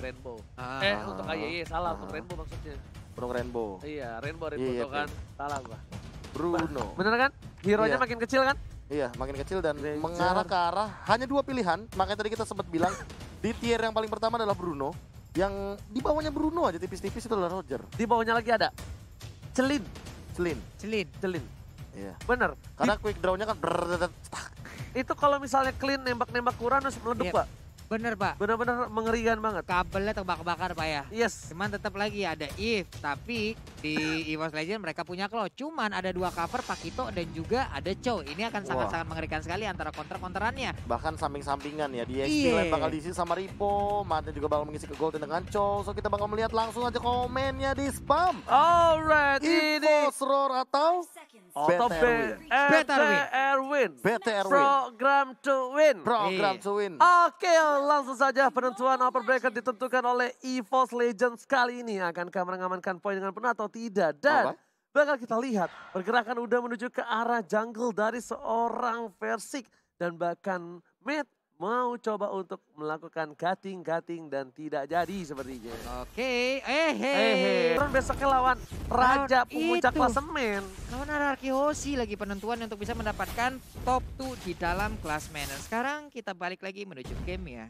Rainbow. Ah. Untuk AYY, salah untuk Rainbow maksudnya. Untuk Rainbow. Iya, Rainbow Iya, tuh kan. Salah gua. Bruno. Bener kan? Hero-nya Iya. makin kecil kan? Iya, makin kecil dan Ranger. mengarah ke arah hanya 2 pilihan. Makanya tadi kita sempat bilang di tier yang paling pertama adalah Bruno. Yang di bawahnya Bruno aja tipis-tipis itu adalah Roger. Di bawahnya lagi ada Celin. Celin. Celin. Iya. Bener. Karena quick draw-nya kan Itu kalau misalnya clean nembak-nembak Uranus meledup, Iya. Pak. Bener Pak, Bener-bener mengerikan banget. kabelnya terbakar-bakar Pak ya. Yes. Cuman tetap lagi ada If, tapi di EVOS Legend mereka punya Claw. Cuman ada 2 cover Pakito dan juga ada Chow. Ini akan sangat-sangat mengerikan sekali antara counter-counterannya. bahkan samping-sampingan ya. Di Iya. XP bakal diisi sama Ripo. Martin juga bakal mengisi ke Golden dengan Cho. So kita bakal melihat langsung aja komennya di spam. Alright, ini EVOS Roar atau Auto BTR Win. BTR Win. Program to win. Program Iya. to win. Oke, langsung saja penentuan upper bracket ditentukan oleh EVOS Legends kali ini. Akankah mengamankan poin dengan penuh atau tidak? Dan Alright. bakal kita lihat pergerakan udah menuju ke arah jungle dari seorang Versik. Dan bahkan Matt mau coba untuk melakukan cutting dan tidak jadi sepertinya. Oke, Turun besoknya lawan Raja Pemuncak itu. Klasemen. Lawan Araki Hoshi lagi penentuan untuk bisa mendapatkan top 2 di dalam klasemen. Dan sekarang kita balik lagi menuju game ya.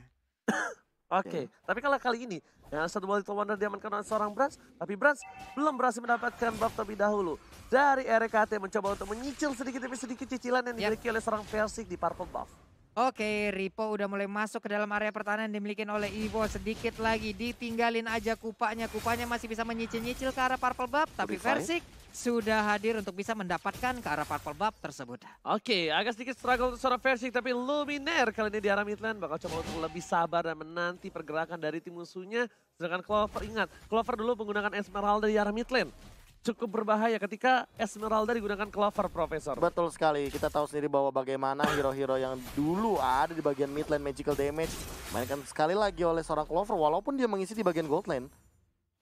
Oke, tapi kalau kali ini yang satu Wall Little Wonder diamankan oleh seorang Brans, tapi Brans belum berhasil mendapatkan buff terlebih dahulu. Dari RKT mencoba untuk menyicil sedikit demi sedikit cicilan yang dimiliki oleh seorang Versik di Purple Buff. Oke, Ripo udah mulai masuk ke dalam area pertahanan yang dimiliki oleh Evo. Sedikit lagi ditinggalin aja Kupanya. Kupanya masih bisa menyicil-nyicil ke arah Purple Buff. Tapi Purify. Versik sudah hadir untuk bisa mendapatkan ke arah Purple Buff tersebut. Oke, agak sedikit struggle untuk seorang Versik, tapi Luminaire kali ini di arah mid lane bakal coba untuk lebih sabar dan menanti pergerakan dari tim musuhnya. Sedangkan Clover, ingat, Clover dulu menggunakan Esmeralda di arah mid lane. Cukup berbahaya ketika Esmeralda digunakan Clover, Profesor. Betul sekali, kita tahu sendiri bahwa bagaimana hero-hero yang dulu ada di bagian mid lane magical damage mainkan sekali lagi oleh seorang Clover walaupun dia mengisi di bagian gold lane.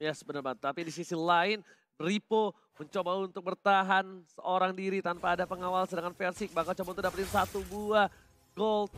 Yes, benar banget. Tapi di sisi lain, Ripo mencoba untuk bertahan seorang diri tanpa ada pengawal. Sedangkan Versik bakal coba untuk dapetin satu buah gold,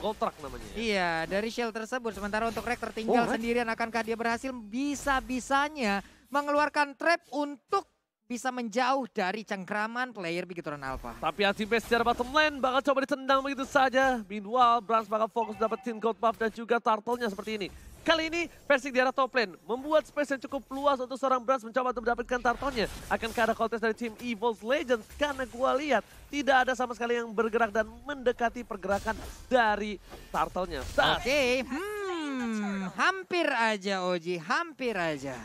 gold truck namanya. Iya, dari shield tersebut. Sementara untuk Rek tertinggal sendirian. Akankah dia berhasil bisa-bisanya mengeluarkan trap untuk bisa menjauh dari cengkraman player Bigetron Alpha. Tapi anti-base secara bottom lane bakal coba ditendang begitu saja. Meanwhile, Brans bakal fokus dapetin gold buff dan juga turtle-nya seperti ini. Kali ini Versik di arah top lane membuat space yang cukup luas untuk seorang Brans mencoba untuk mendapatkan turtle-nya. Akankah ada contest dari tim EVOS Legends? Karena gua lihat tidak ada sama sekali yang bergerak dan mendekati pergerakan dari turtle-nya. Oke, hampir aja Oji, hampir aja.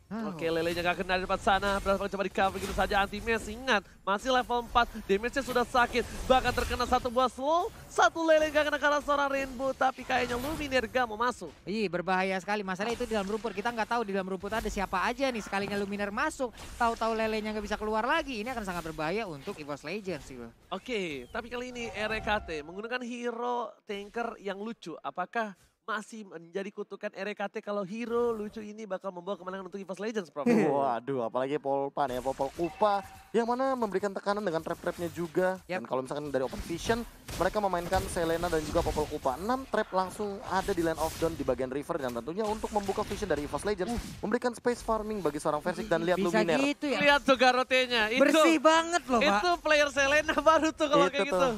Oke, lelenya gak kena di depan sana. Brans coba di cover gitu saja. Anti-mace, ingat masih level 4. Damage-nya sudah sakit. Bahkan terkena satu buah slow. Satu lele gak kena kalah seorang Rainbow. Tapi kayaknya Luminaire gak mau masuk. Ih, berbahaya sekali. Masalah itu di dalam rumput. Kita nggak tahu di dalam rumput ada siapa aja nih. Sekalinya Luminaire masuk, tahu-tahu lelenya nggak bisa keluar lagi. Ini akan sangat berbahaya untuk EVOS Legends sih. Oke, tapi kali ini RKT menggunakan hero tanker yang lucu. Apakah masih menjadi kutukan RKT kalau hero lucu ini bakal membawa kemenangan untuk EVOS Legends, Prof? Waduh, apalagi Polpan ya, Popol Kupa yang mana memberikan tekanan dengan trap-trapnya juga. Dan kalau misalkan dari Open Vision, mereka memainkan Selena dan juga Popol Kupa. 6 trap langsung ada di Land of Dawn di bagian river dan tentunya untuk membuka vision dari EVOS Legends, memberikan space farming bagi seorang Versik dan lihat Bisa Luminaire. gitu ya. Lihat tuh garotenya. Bersih banget loh, Pak. Itu player Selena baru tuh kalau Itu kayak gitu.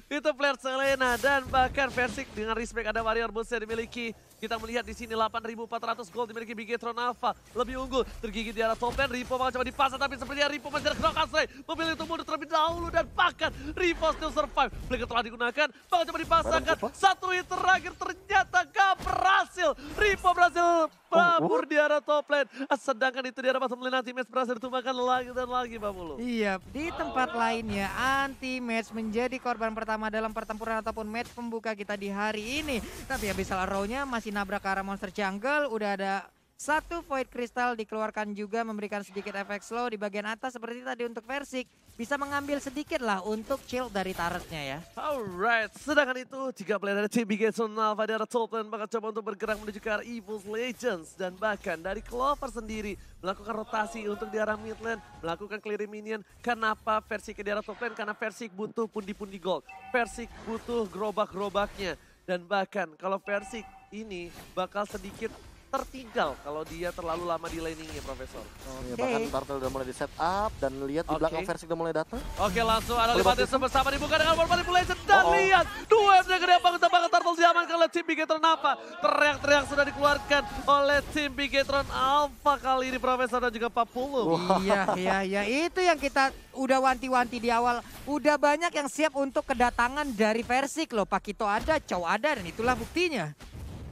Itu player Selena dan bahkan Versik dengan respect ada warrior boost yang dimiliki. Kita melihat di sini 8.400 gold dimiliki Bigetron Alpha. Lebih unggul, tergigit di arah top lane. Ripo bakal coba dipasang tapi sepertinya Ripo masih ada Croc Asray. Memilih untuk mundur terlebih dahulu dan bahkan Ripo still survive. Flicker telah digunakan, bakal coba dipasangkan. Satu hit terakhir ternyata gak berhasil. Ripo berhasil babur di arah top lane. Sedangkan itu di arah bottom lane anti-match berhasil ditumbangkan lagi dan lagi, Pak Mulu. Iya, di tempat lainnya anti-match menjadi korban pertama dalam pertempuran ataupun match pembuka kita di hari ini. Tapi Abyssal Arrow-nya masih nabrak ke arah monster jungle, udah ada satu Void Crystal dikeluarkan juga memberikan sedikit efek slow di bagian atas seperti tadi untuk Versik. Bisa mengambil sedikit lah untuk shield dari turretnya ya. Alright, sedangkan itu 3 player dari tim Bigetron Alpha di arah top lane bakal coba untuk bergerak menuju ke arah EVOS Legends. Dan bahkan dari Clover sendiri melakukan rotasi untuk di arah mid lane, melakukan clearing minion. Kenapa Versik di arah top lane? Karena Versik butuh pundi-pundi gold. Versik butuh gerobak-gerobaknya. Dan bahkan kalau Versik ini bakal sedikit tertinggal kalau dia terlalu lama di laningnya, Profesor. Ya, bahkan Turtle udah mulai di set up dan lihat di belakang Versik udah mulai datang. Oke, langsung ada Libatis bersama dibuka dengan World Manipulation dan lihat dua Dragon yang bangun Turtle diamankan oleh tim Bigetron Alpha. Teriak-teriak sudah dikeluarkan oleh tim Bigetron Alpha kali ini, Profesor dan juga Papulu. Iya, itu yang kita udah wanti-wanti di awal. Udah banyak yang siap untuk kedatangan dari Versik loh. Pakito ada, Chow ada, dan itulah buktinya.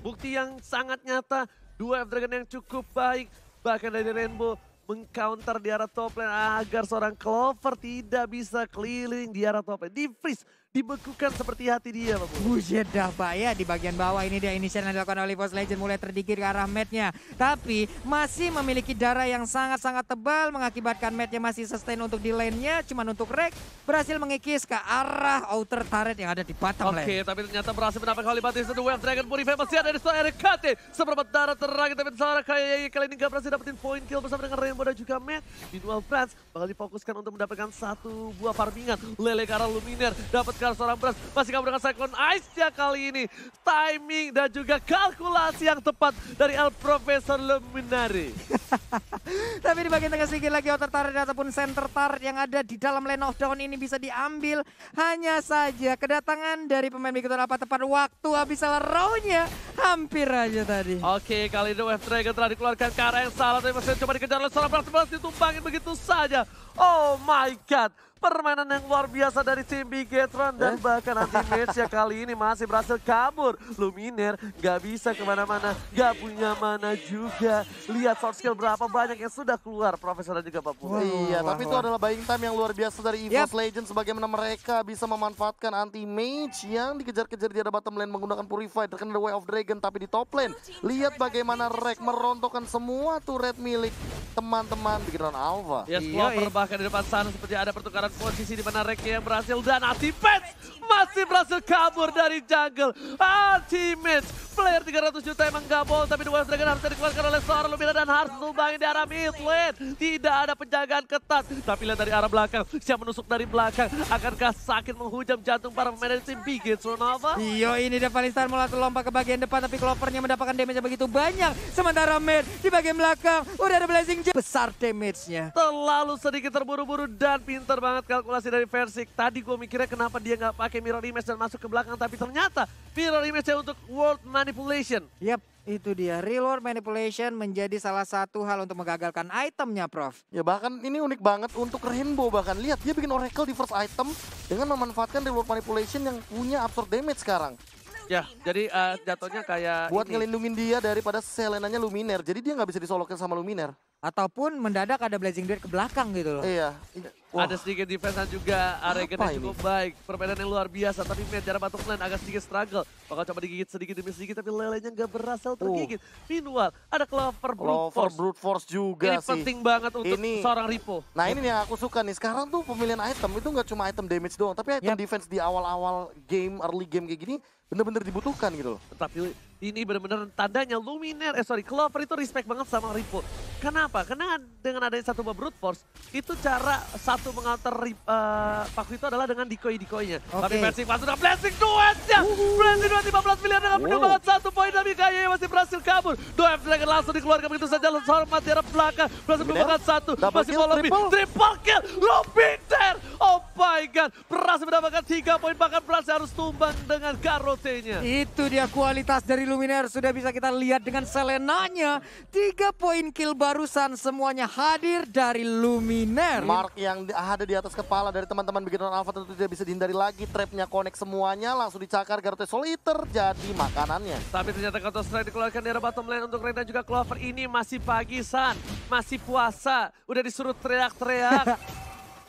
Bukti yang sangat nyata. Dua F-Dragon yang cukup baik, bahkan dari Rainbow meng-counter di arah top lane agar seorang Clover tidak bisa keliling di arah top lane. Di-freeze, dibekukan seperti hati dia, Pak. Buset dah Pak ya, di bagian bawah ini dia inisial yang dilakukan oleh League of Legends mulai terdikir ke arah matnya. Tapi masih memiliki darah yang sangat-sangat tebal mengakibatkan matnya masih sustain untuk di lane-nya. Cuman untuk Rek berhasil mengikis ke arah outer turret yang ada di bottom lane. Oke, tapi ternyata berhasil mendapatkan Holibatis untuk Wave Dragon Purify. Masih ada di setelah RKT. Seperempat darah terakhir, tapi seorang kayak kali ini gak berhasil dapetin point kill bersama dengan Rainbow dan juga Matt. Meanwhile Franz bakal difokuskan untuk mendapatkan satu buah farmingan. Lele ke arah Luminaire, dapatkan seorang Franz. Masih kabur dengan Cyclone Ice-nya kali ini. Timing dan juga kalkulasi yang tepat dari El Profesor Luminare. Tapi di bagian tengah sedikit lagi outer turret ataupun center turret yang ada di dalam lane of down ini bisa diambil. Hanya saja kedatangan dari pemain Bigetron Alpha tepat waktu habis salah row-nya. Hampir aja tadi. Oke, kali ini Wave Dragon telah dikeluarkan ke arah yang salah. Tapi masih coba dikejar oleh seorang Franz, ditumbangin begitu saja. Oh my god. Permainan yang luar biasa dari tim Bigetron dan bahkan anti-match-nya kali ini masih berhasil kabur. Luminaire gak bisa kemana-mana, gak punya mana juga. Lihat soft skill berapa banyak yang sudah keluar, Profesor dan juga Papua. Iya, tapi itu adalah buying time yang luar biasa dari EVOS Legends. Bagaimana mereka bisa memanfaatkan anti-mage yang dikejar-kejar di arah bottom lane menggunakan Purify. Terkena Way of Dragon, tapi di top lane. Lihat bagaimana Rek merontokkan semua turret milik teman-teman Bigetron Alpha. Yes, Clover bahkan di depan sana seperti ada pertukaran posisi di mana Rek yang berhasil dan anti-match masih berhasil kabur dari jungle. Anti-match player 300 juta emang gak bohong, tapi The Wave Dragon harus dikeluarkan oleh seorang Lumina dan harus tumbangin di arah mid lane. Tidak ada penjagaan ketat, tapi lihat dari arah belakang, siap menusuk dari belakang. Akankah sakit menghujam jantung para pemain dari tim Bigetron Alpha? Iyo, ini Devalistar mulai lompat ke bagian depan, tapi Clovernya mendapatkan damage yang begitu banyak. Sementara Mid di bagian belakang udah ada Blazing besar damage-nya. Terlalu sedikit terburu-buru dan pinter banget kalkulasi dari Versik. Tadi gue mikirnya kenapa dia nggak pakai mirror image dan masuk ke belakang, tapi ternyata mirror image-nya untuk world manipulation. Yap, itu dia. Real world manipulation menjadi salah satu hal untuk menggagalkan itemnya, Prof. Ya bahkan ini unik banget untuk Rainbow, bahkan lihat dia bikin Oracle di first item dengan memanfaatkan real world manipulation yang punya absorb damage sekarang. Ya, jadi jatuhnya kayak buat ini. ngelindungin dia daripada Selenanya Luminaire, jadi dia nggak bisa disolokin sama Luminaire. Ataupun mendadak ada Blazing Dart ke belakang gitu loh. Iya. Ada sedikit defense dan juga Aregan yang cukup baik. Permainan yang luar biasa, tapi Matt jarak bottom lane agak sedikit struggle. Bakal coba digigit sedikit demi sedikit, tapi lelenya nggak berhasil tergigit. Meanwhile, ada Clover Brute Force juga ini penting banget untuk seorang Ripo. Nah ini yang aku suka nih, sekarang tuh pemilihan item itu nggak cuma item damage doang, tapi item defense di awal-awal game, early game kayak gini bener-bener dibutuhkan gitu loh. Tapi ini benar-benar tandanya Luminaire, Clover itu respect banget sama Ripo. Kenapa? Karena dengan adanya satu buah Brute Force, itu cara satu mengantar Paku itu adalah dengan decoy-decoynya. Tapi Versik masuk dengan Blessing duetnya. Blessing duet 15 miliar dengan penuh banget 1 poin, tapi kayaknya masih berhasil kabur. Dua F-Dragon langsung dikeluarkan begitu saja, hormat di arah belakang. Berhasil mendapatkan 1, masih mau lebih. Triple kill, Luminaire. Oh my god, berhasil mendapatkan 3 poin, bahkan berhasil harus tumbang dengan Garrote-nya. Itu dia kualitas dari Luminaire, sudah bisa kita lihat dengan Selenanya. 3 poin kill barusan semuanya hadir dari Luminaire. Mark yang ada di atas kepala dari teman-teman Bigetron Alpha tentu tidak bisa dihindari lagi. Trapnya connect semuanya, langsung dicakar. Garrote Soliter jadi makanannya. Tapi ternyata Counter Strike dikeluarkan dari bottom lane untuk Ren dan juga Clover. Ini masih pagi, San. Masih puasa. Udah disuruh teriak-teriak.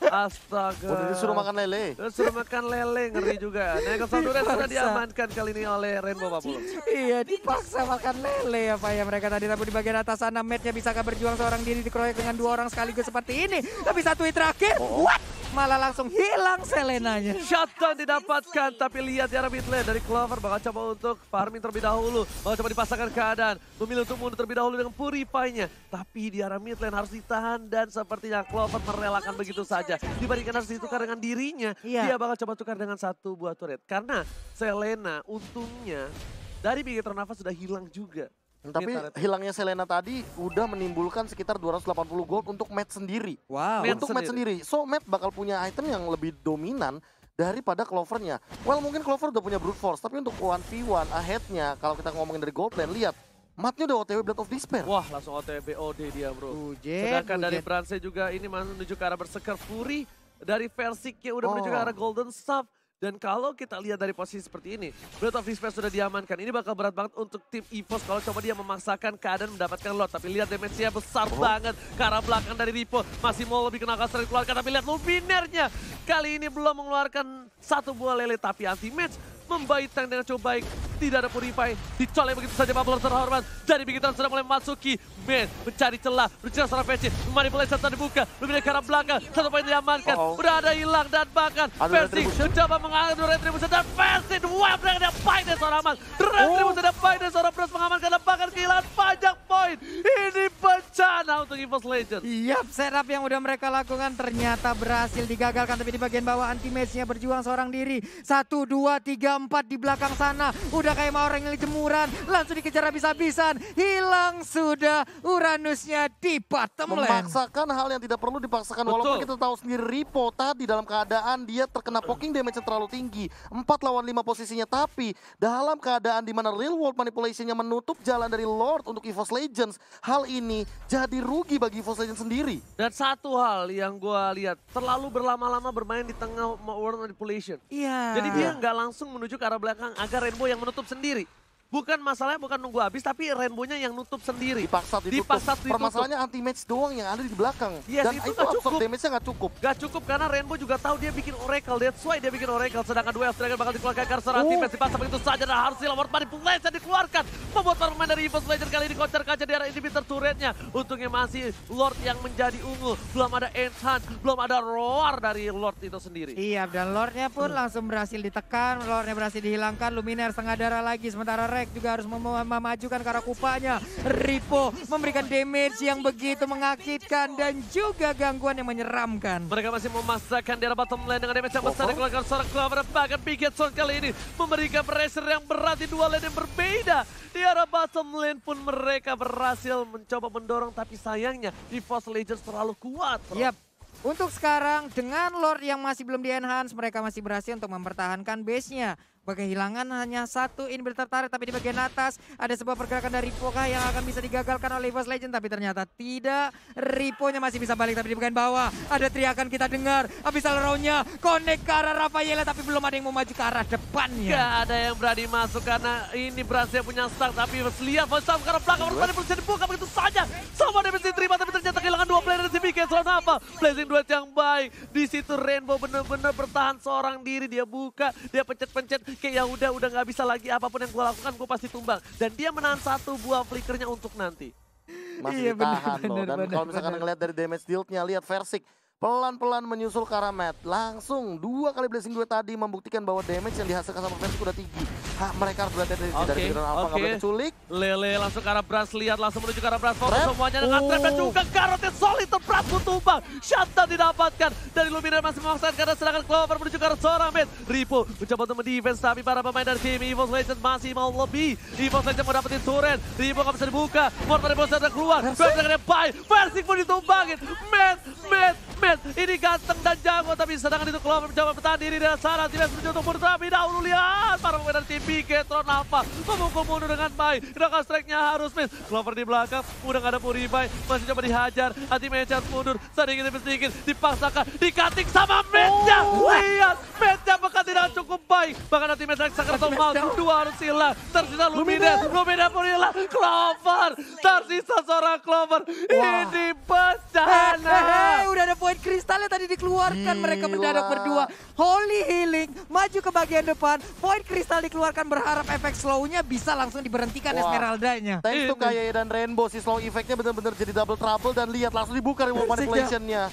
Astaga. Udah disuruh makan lele. Disuruh makan lele, ngeri juga. Nekel Sandures sudah diamankan kali ini oleh Rainbow Papulung. Iya, dipaksa makan lele ya Pak ya mereka tadi. Tapi di bagian atas sana Matt-nya bisakah berjuang seorang diri dikeroyok dengan 2 orang sekaligus seperti ini. Tapi satu hit terakhir, what? Malah langsung hilang Selenanya. Shutdown didapatkan, tapi lihat di arah mid lane dari Clover bakal coba untuk farming terlebih dahulu. Bakal coba dipasangkan keadaan, memilih untuk mundur terlebih dahulu dengan Purify-nya. Tapi di arah mid lane harus ditahan dan sepertinya Clover merelakan begitu saja. Dibandingkan harus ditukar dengan dirinya, dia bakal coba tukar dengan 1 buah turret. Karena Selena untungnya dari Bigetron Alpha sudah hilang juga. Tapi hilangnya Selena tadi udah menimbulkan sekitar 280 gold untuk Matt sendiri. Wow. Untuk Matt sendiri. So Matt bakal punya item yang lebih dominan daripada Clovernya. Well mungkin Clover udah punya Brute Force, tapi untuk 1v1 ahead-nya kalau kita ngomongin dari gold lane, lihat. Mattnya udah OTW Blood of Despair. Wah langsung OTW OD dia bro. Ujet, Sedangkan dari Branse juga ini menuju ke arah Berserker Fury. Dari Versiknya udah menuju ke arah Golden Staff. Dan kalau kita lihat dari posisi seperti ini, Blood of Despair sudah diamankan. Ini bakal berat banget untuk tim EVOS kalau coba dia memaksakan keadaan mendapatkan Lord. Tapi lihat damage-nya besar banget ke arah belakang dari Ripo. Masih mau lebih kena kasar dikeluarkan, tapi lihat Luminernya. Kali ini belum mengeluarkan satu buah lele, tapi anti-match membaik tank dengan cukup baik. Tidak ada Purify, dicolek begitu saja Bubbler terhormat. Dari Bigetron sudah mulai memasuki. Man mencari celah, bercelah seorang PC. Manipulasi satu dibuka, lebih dari ke arah belakang. Satu poin diamankan, udah ada hilang dan bahkan Versi mencoba mengadu Retribution dan Versi dua dengan yang baik dari seorang Amal. Retribution dan baik dari seorang Bros mengamankan dan bahkan kehilangan banyak poin. Ini bencana untuk EVOS Legends. Yap, setup yang udah mereka lakukan ternyata berhasil digagalkan. Tapi di bagian bawah anti-match-nya berjuang seorang diri. 1, 2, 3, 4 di belakang sana. Udah kayak mau orang yang jemuran. Langsung dikejar habis-habisan. Hilang sudah Uranusnya di bottom lane. Memaksakan hal yang tidak perlu dipaksakan. Walaupun kita tahu sendiri Ripo tadi dalam keadaan dia terkena poking damage yang terlalu tinggi. 4 lawan 5 posisinya. Tapi dalam keadaan di mana real world manipulation-nya menutup jalan dari Lord untuk EVOS Legends. Hal ini jadi rugi bagi EVOS Legends sendiri. Dan satu hal yang gue lihat, terlalu berlama-lama bermain di tengah world manipulation. Iya. Jadi dia nggak langsung menuju ke arah belakang agar Rainbow yang menutup sendiri. Bukan masalahnya bukan nunggu habis, tapi Rainbow-nya yang nutup sendiri. Dipaksa ditutup. Permasalahannya anti-match doang yang ada di belakang. Yes, dan itu itu absorb damage-nya nggak cukup. Gak cukup karena Rainbow juga tahu dia bikin Oracle. That's why dia bikin Oracle. Sedangkan dua Dragon bakal dikeluarkan karena seorang anti-match dipaksa begitu saja. Dan harus hilang World Manipulation dikeluarkan. Membuat pemain dari EVOS Legends kali ini kocar kaca di arah inhibitor turretnya. Untungnya masih Lord yang menjadi unggul. Belum ada Enchant, belum ada Roar dari Lord itu sendiri. Iya, dan Lordnya pun langsung berhasil ditekan. Lordnya berhasil dihilangkan. Luminaire setengah darah lagi. Sementara Rek juga harus memajukan ke arah kupanya. Ripo memberikan damage yang begitu menyakitkan dan juga gangguan yang menyeramkan. Mereka masih memaksakan di arah bottom lane dengan damage yang besar dikeluarkan seorang Clover. Bahkan Bigetron kali ini memberikan pressure yang berat di dua lane yang berbeda. Di arah bottom lane pun mereka berhasil mencoba mendorong, tapi sayangnya EVOS Legends terlalu kuat. Yap. Untuk sekarang dengan Lord yang masih belum di-enhance, mereka masih berhasil untuk mempertahankan base-nya. Kehilangan hanya satu inhibitor turret, tapi di bagian atas ada sebuah pergerakan dari Ripo yang akan bisa digagalkan oleh EVOS Legends, tapi ternyata tidak. Ripo-nya masih bisa balik, tapi di bagian bawah ada teriakan kita dengar. Abyssal Row-nya connect ke arah Rafaela, tapi belum ada yang mau maju ke arah depannya. Gak ada yang berani masuk karena ini berhasil punya start, tapi lihat Voice-Up ke arah belakang, berani bisa dibuka begitu saja. Sama damage diterima, tapi ternyata kehilangan dua player dari Bigetron apa? Blazing duet yang baik. Di situ Rainbow benar-benar bertahan seorang diri, dia buka, dia pencet-pencet. Kayak ya udah nggak bisa lagi, apapun yang gue lakukan gue pasti tumbang. Dan dia menahan satu buah flickernya untuk nanti. Masih ditahan loh. Dan kalau misalkan ngelihat dari damage deal-nya, lihat Versik pelan-pelan menyusul ke arah Matt. Langsung 2 kali blessing duet tadi membuktikan bahwa damage yang dihasilkan sama Versik udah tinggi. Mereka harus berhati-hati dari Bigetron Alpha, nggak boleh diculik. Lele langsung ke arah Brans, lihat langsung menuju ke arah Brans. Fokus semuanya dengan trap dan juga Garrotnya solid, Brans pun tumbang. Shutdown didapatkan dari Luminaire, masih memaksakan karena sedangkan Clover menuju ke arah seorang mid. Ripo mencoba untuk mendefense, tapi para pemain dari tim EVOS Legends masih mau lebih. EVOS Legends mau dapetin turret, Ripo nggak bisa dibuka. Mortar Boss sudah keluar, Versik dengan baik, Versik pun ditumbangin. Matt, ini ganteng dan jago, tapi sedangkan itu Clover mencoba bertahan diri dengan sana. Tidak menuju untuk mundur, tapi dahulu lihat para pemain dari tim Bigetron Alpha memukul mundur dengan baik. Gerakan strike-nya harus miss. Clover di belakang, udah gak ada Purify, masih coba dihajar. Anti-match mundur, sedikit dipaksakan, di-cutting sama Match-nya. Lihat, Match-nya bahkan tidak cukup baik. Bahkan anti-match sangat mal, dua harus hilang. Tersisa Luminaire pun hilang. Clover, tersisa seorang Clover. Ini bencana. Udah ada poin kristalnya tadi dikeluarkan. Mereka mendadak berdua. Holy Healing maju ke bagian depan. Poin kristal dikeluarkan, berharap efek slow-nya bisa langsung diberhentikan Esmeralda-nya. Thanks to Kaye dan Rainbow, si slow effect-nya benar-benar jadi double trouble. Dan lihat langsung dibuka reward manipulation-nya.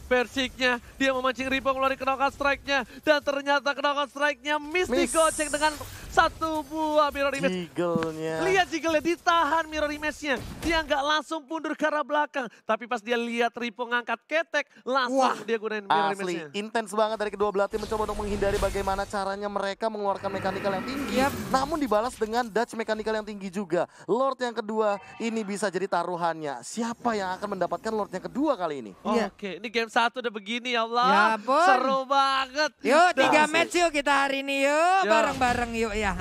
Versiknya dia memancing Ripo ngeluarin knockout strike-nya. Dan ternyata knockout strike-nya miss digocek dengan satu buah mirror image. Jiggle-nya. Lihat jiggle-nya, ditahan mirror image-nya. Dia nggak langsung mundur ke arah belakang. Tapi pas dia lihat Ripo ngangkat ketek, langsung dia gunain mirror Asli, image-nya. intens banget dari kedua belah tim mencoba untuk menghindari bagaimana caranya mereka mengeluarkan mekanikal yang tinggi. Namun dibalas dengan dodge mekanikal yang tinggi juga. Lord yang kedua ini bisa jadi taruhannya. Siapa yang akan mendapatkan Lord yang kedua kali ini? Oke, ini game 1 udah begini ya Allah. Ya ampun. Seru banget. Yuk 3 Asli. match yuk kita hari ini yuk. Bareng-bareng yuk ya.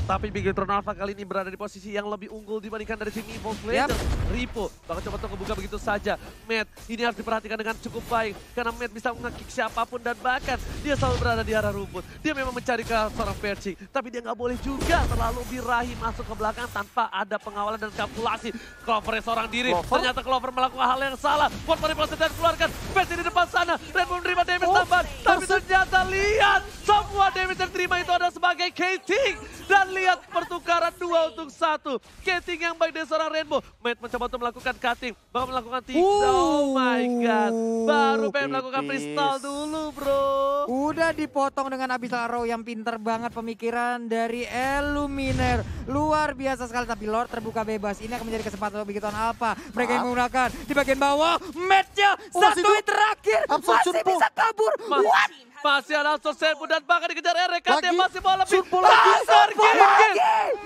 Tapi Bigetron Alpha kali ini berada di posisi yang lebih unggul dibandingkan dari tim Evolve Legends. Ripo bakal coba untuk kebuka begitu saja. Matt ini harus diperhatikan dengan cukup baik. Karena Matt bisa nge-kick siapapun dan bahkan dia selalu berada di arah rumput. Dia memang mencari ke seorang Percy. Tapi dia nggak boleh juga terlalu birahi masuk ke belakang tanpa ada pengawalan dan kalkulasi. Clover seorang diri. Ternyata Clover melakukan hal yang salah. Buat manipulasi dan keluarkan Percy di depan sana. Red Bull menerima damage tambahan. Tapi ternyata lihat semua damage yang terima itu ada sebagai K-Ting. Dan lihat pertukaran 2 untuk 1. K-Ting yang baik dari seorang Rainbow. Matt mencoba untuk melakukan cutting. Bahkan melakukan Oh my god. Baru pengen melakukan freestyle dulu bro. Udah dipotong dengan Abyssal Arrow yang pinter banget pemikiran dari Illuminer. Luar biasa sekali, tapi Lord terbuka bebas. Ini akan menjadi kesempatan untuk Bigetron Alpha. Mereka yang menggunakan di bagian bawah. Match-nya satu hit terakhir. Masih bisa kabur. What? Masih ada Absurd Serbu dan bahkan dikejar RKT masih mau lebih. Absurd lagi.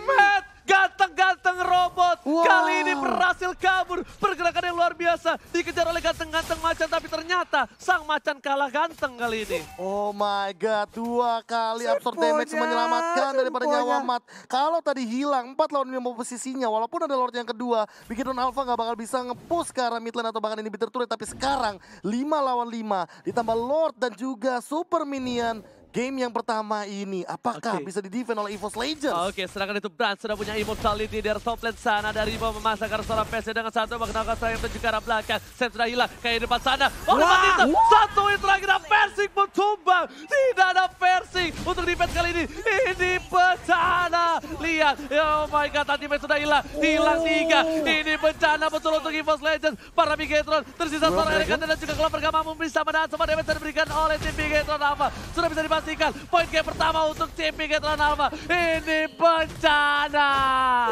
Matt ganteng-ganteng robot. Kali ini berhasil kabur. Pergerakan yang luar biasa. Dikejar oleh ganteng-ganteng macan. Tapi ternyata sang macan kalah ganteng kali ini. Oh my god, 2 kali absorb damage menyelamatkan daripada nyawa Matt. Kalau tadi hilang 4 lawan 5 posisinya, walaupun ada Lord yang kedua, Bigetron Alpha nggak bakal bisa nge-push ke arah mid lane atau bahkan ini bitter turret. Tapi sekarang 5 lawan 5 ditambah Lord dan juga Super Minion. Game yang pertama ini, apakah bisa di-defend oleh EVOS Legends? Oke, sedangkan itu Brand sudah punya immortality dari top lane sana. Dari Ripo memasangkan seorang PC dengan satu mengenalkan sayap dan juga arah belakang. Set sudah hilang, kayak di depan sana. Matita, satu hit terakhir, Persik pun tumbang. Tidak ada Persik untuk defense kali ini. Ini bencana. Lihat, oh my god, ultimate sudah hilang. Hilang 3. Ini bencana betul untuk EVOS Legends. Para Bigetron, tersisa seorang Elegant dan juga Clover gak mampu bisa menahan semua damage yang diberikan oleh tim Bigetron Alpha. Sudah bisa pastikan poin game pertama untuk tim Bigetron Alpha. Ini bencana.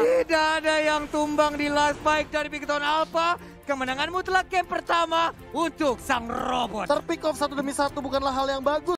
Tidak ada yang tumbang di last fight dari Bigetron Alpha. Kemenangan mutlak game pertama untuk sang robot. Terpick off 1 demi 1 bukanlah hal yang bagus.